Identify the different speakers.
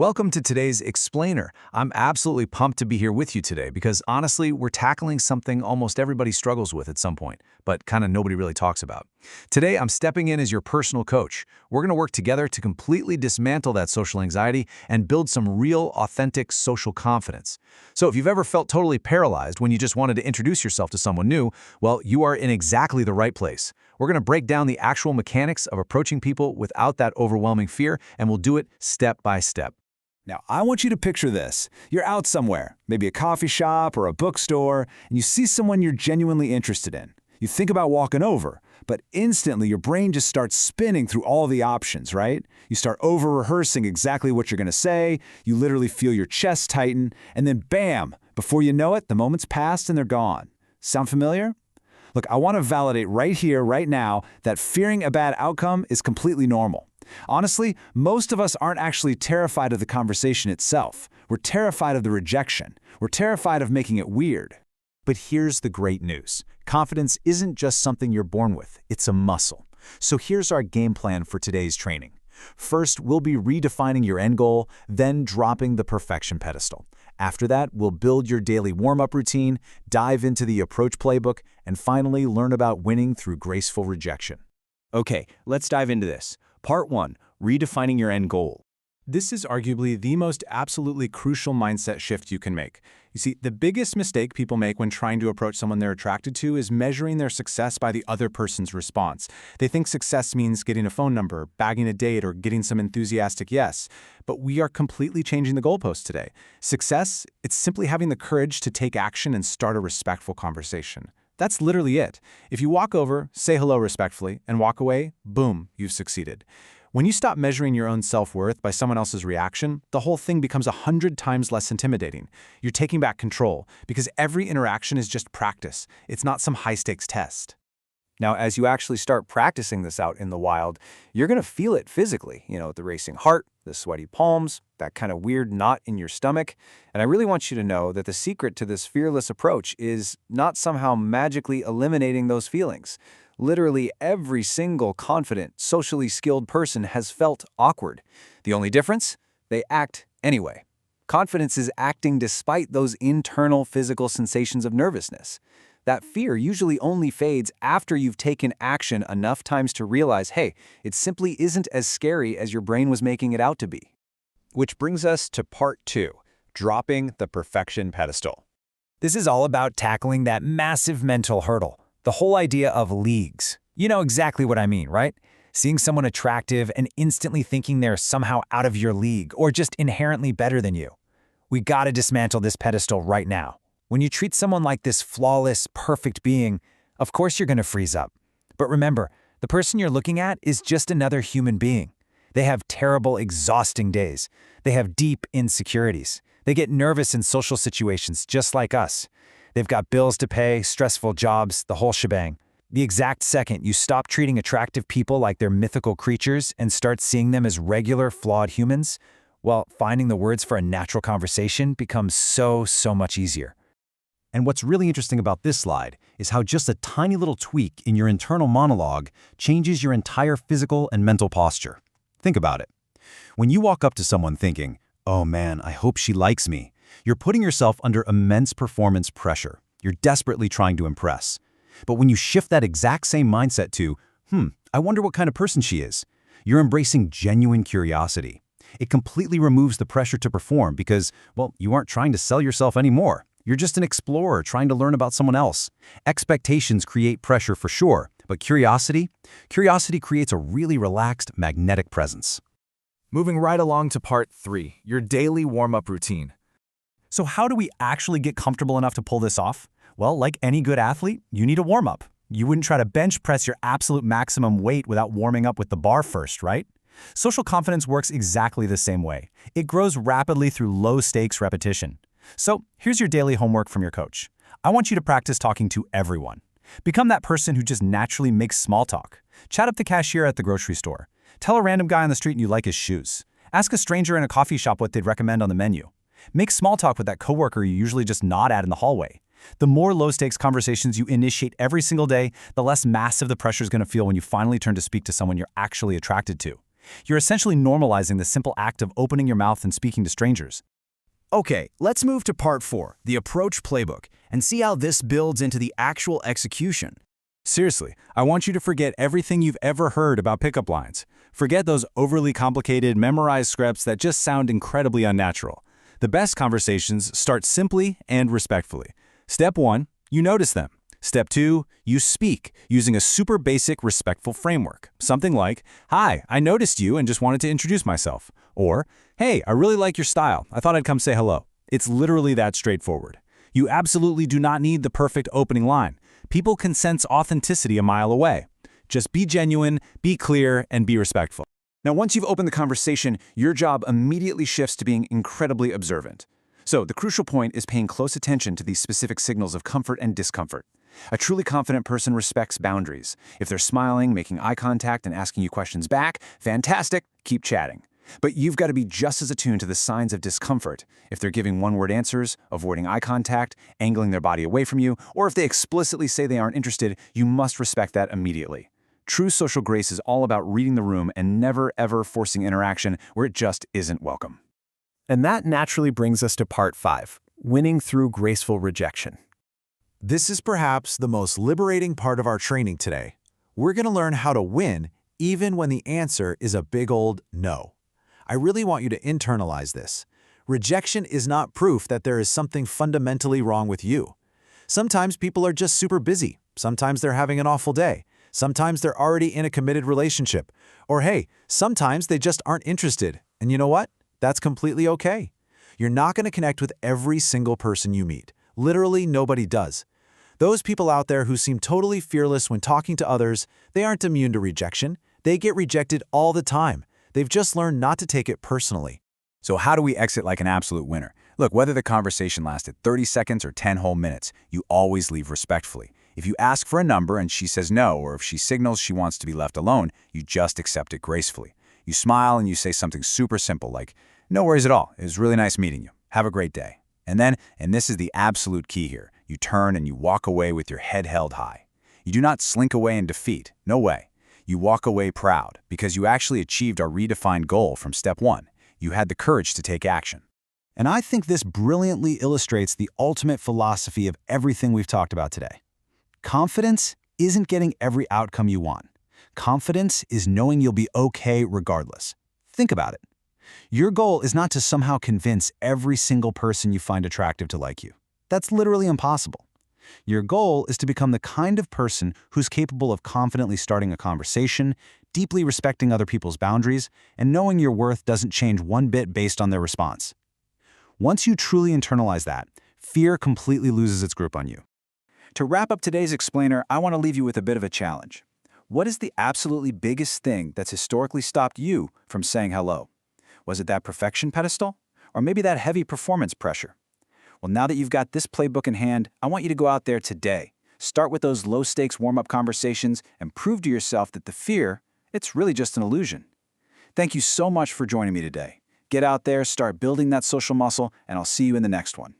Speaker 1: Welcome to today's Explainer. I'm absolutely pumped to be here with you today because honestly, we're tackling something almost everybody struggles with at some point, but kind of nobody really talks about. Today, I'm stepping in as your personal coach. We're going to work together to completely dismantle that social anxiety and build some real, authentic social confidence. So if you've ever felt totally paralyzed when you just wanted to introduce yourself to someone new, well, you are in exactly the right place. We're going to break down the actual mechanics of approaching people without that overwhelming fear, and we'll do it step by step.
Speaker 2: Now, I want you to picture this. You're out somewhere, maybe a coffee shop or a bookstore, and you see someone you're genuinely interested in. You think about walking over, but instantly your brain just starts spinning through all the options, right? You start over-rehearsing exactly what you're going to say, you literally feel your chest tighten, and then bam, before you know it, the moment's passed and they're gone. Sound familiar? Look, I want to validate right here, right now, that fearing a bad outcome is completely normal. Honestly, most of us aren't actually terrified of the conversation itself. We're terrified of the rejection. We're terrified of making it weird.
Speaker 1: But here's the great news. Confidence isn't just something you're born with, it's a muscle. So here's our game plan for today's training. First, we'll be redefining your end goal, then dropping the perfection pedestal. After that, we'll build your daily warm-up routine, dive into the approach playbook, and finally learn about winning through graceful rejection.
Speaker 2: Okay, let's dive into this. Part 1, redefining your end goal.
Speaker 3: This is arguably the most absolutely crucial mindset shift you can make. You see, the biggest mistake people make when trying to approach someone they're attracted to is measuring their success by the other person's response. They think success means getting a phone number, bagging a date, or getting some enthusiastic yes. But we are completely changing the goalpost today. Success, it's simply having the courage to take action and start a respectful conversation. That's literally it. If you walk over, say hello respectfully, and walk away, boom, you've succeeded. When you stop measuring your own self-worth by someone else's reaction, the whole thing becomes 100 times less intimidating. You're taking back control because every interaction is just practice. It's not some high-stakes test.
Speaker 2: Now, as you actually start practicing this out in the wild, you're going to feel it physically, the racing heart, the sweaty palms, that kind of weird knot in your stomach. And I really want you to know that the secret to this fearless approach is not somehow magically eliminating those feelings. Literally every single confident, socially skilled person has felt awkward. The only difference? They act anyway. Confidence is acting despite those internal physical sensations of nervousness. That fear usually only fades after you've taken action enough times to realize, hey, it simply isn't as scary as your brain was making it out to be.
Speaker 1: Which brings us to part 2, dropping the perfection pedestal.
Speaker 4: This is all about tackling that massive mental hurdle, the whole idea of leagues. You know exactly what I mean, right? Seeing someone attractive and instantly thinking they're somehow out of your league or just inherently better than you. We gotta dismantle this pedestal right now. When you treat someone like this flawless, perfect being, of course you're gonna freeze up. But remember, the person you're looking at is just another human being. They have terrible, exhausting days. They have deep insecurities. They get nervous in social situations just like us. They've got bills to pay, stressful jobs, the whole shebang. The exact second you stop treating attractive people like they're mythical creatures and start seeing them as regular, flawed humans, well, finding the words for a natural conversation becomes so much easier.
Speaker 1: And what's really interesting about this slide is how just a tiny little tweak in your internal monologue changes your entire physical and mental posture. Think about it. When you walk up to someone thinking, "Oh man, I hope she likes me," you're putting yourself under immense performance pressure. You're desperately trying to impress. But when you shift that exact same mindset to, I wonder what kind of person she is, you're embracing genuine curiosity. It completely removes the pressure to perform because, well, you aren't trying to sell yourself anymore. You're just an explorer trying to learn about someone else. Expectations create pressure for sure, but curiosity creates a really relaxed, magnetic presence.
Speaker 5: Moving right along to part 3, your daily warm-up routine.
Speaker 3: So how do we actually get comfortable enough to pull this off? Well, like any good athlete, you need a warm-up. You wouldn't try to bench press your absolute maximum weight without warming up with the bar first, right? Social confidence works exactly the same way. It grows rapidly through low-stakes repetition. So here's your daily homework from your coach. I want you to practice talking to everyone. Become that person who just naturally makes small talk. Chat up the cashier at the grocery store. Tell a random guy on the street you like his shoes. Ask a stranger in a coffee shop what they'd recommend on the menu. Make small talk with that coworker you usually just nod at in the hallway. The more low-stakes conversations you initiate every single day, the less massive the pressure is going to feel when you finally turn to speak to someone you're actually attracted to.
Speaker 4: You're essentially normalizing the simple act of opening your mouth and speaking to strangers.
Speaker 5: Okay, let's move to part 4, the approach playbook, and see how this builds into the actual execution.
Speaker 3: Seriously, I want you to forget everything you've ever heard about pickup lines. Forget those overly complicated, memorized scripts that just sound incredibly unnatural. The best conversations start simply and respectfully. Step 1, you notice them. Step 2, you speak, using a super basic, respectful framework. Something like, "Hi, I noticed you and just wanted to introduce myself." Or, "Hey, I really like your style. I thought I'd come say hello." It's literally that straightforward. You absolutely do not need the perfect opening line. People can sense authenticity a mile away. Just be genuine, be clear, and be respectful.
Speaker 2: Now, once you've opened the conversation, your job immediately shifts to being incredibly observant. So the crucial point is paying close attention to these specific signals of comfort and discomfort. A truly confident person respects boundaries. If they're smiling, making eye contact, and asking you questions back, fantastic, keep chatting. But you've got to be just as attuned to the signs of discomfort. If they're giving one-word answers, avoiding eye contact, angling their body away from you, or if they explicitly say they aren't interested, you must respect that immediately. True social grace is all about reading the room and never, ever forcing interaction where it just isn't welcome.
Speaker 5: And that naturally brings us to part 5, winning through graceful rejection.
Speaker 3: This is perhaps the most liberating part of our training today. We're going to learn how to win even when the answer is a big old no. I really want you to internalize this. Rejection is not proof that there is something fundamentally wrong with you. Sometimes people are just super busy. Sometimes they're having an awful day. Sometimes they're already in a committed relationship. Or hey, sometimes they just aren't interested. And you know what? That's completely okay. You're not going to connect with every single person you meet. Literally nobody does. Those people out there who seem totally fearless when talking to others, they aren't immune to rejection. They get rejected all the time. They've just learned not to take it personally.
Speaker 2: So how do we exit like an absolute winner? Look, whether the conversation lasted 30 seconds or 10 whole minutes, you always leave respectfully. If you ask for a number and she says no, or if she signals she wants to be left alone, you just accept it gracefully. You smile and you say something super simple like, "No worries at all. It was really nice meeting you. Have a great day." And then, and this is the absolute key here, you turn and you walk away with your head held high. You do not slink away in defeat. No way. You walk away proud because you actually achieved our redefined goal from step 1. You had the courage to take action.
Speaker 1: And I think this brilliantly illustrates the ultimate philosophy of everything we've talked about today. Confidence isn't getting every outcome you want. Confidence is knowing you'll be okay regardless. Think about it. Your goal is not to somehow convince every single person you find attractive to like you. That's literally impossible. Your goal is to become the kind of person who's capable of confidently starting a conversation, deeply respecting other people's boundaries, and knowing your worth doesn't change one bit based on their response. Once you truly internalize that, fear completely loses its grip on you.
Speaker 2: To wrap up today's explainer, I want to leave you with a bit of a challenge. What is the absolutely biggest thing that's historically stopped you from saying hello? Was it that perfection pedestal? Or maybe that heavy performance pressure? Well, now that you've got this playbook in hand, I want you to go out there today. Start with those low-stakes warm-up conversations and prove to yourself that the fear, it's really just an illusion. Thank you so much for joining me today. Get out there, start building that social muscle, and I'll see you in the next one.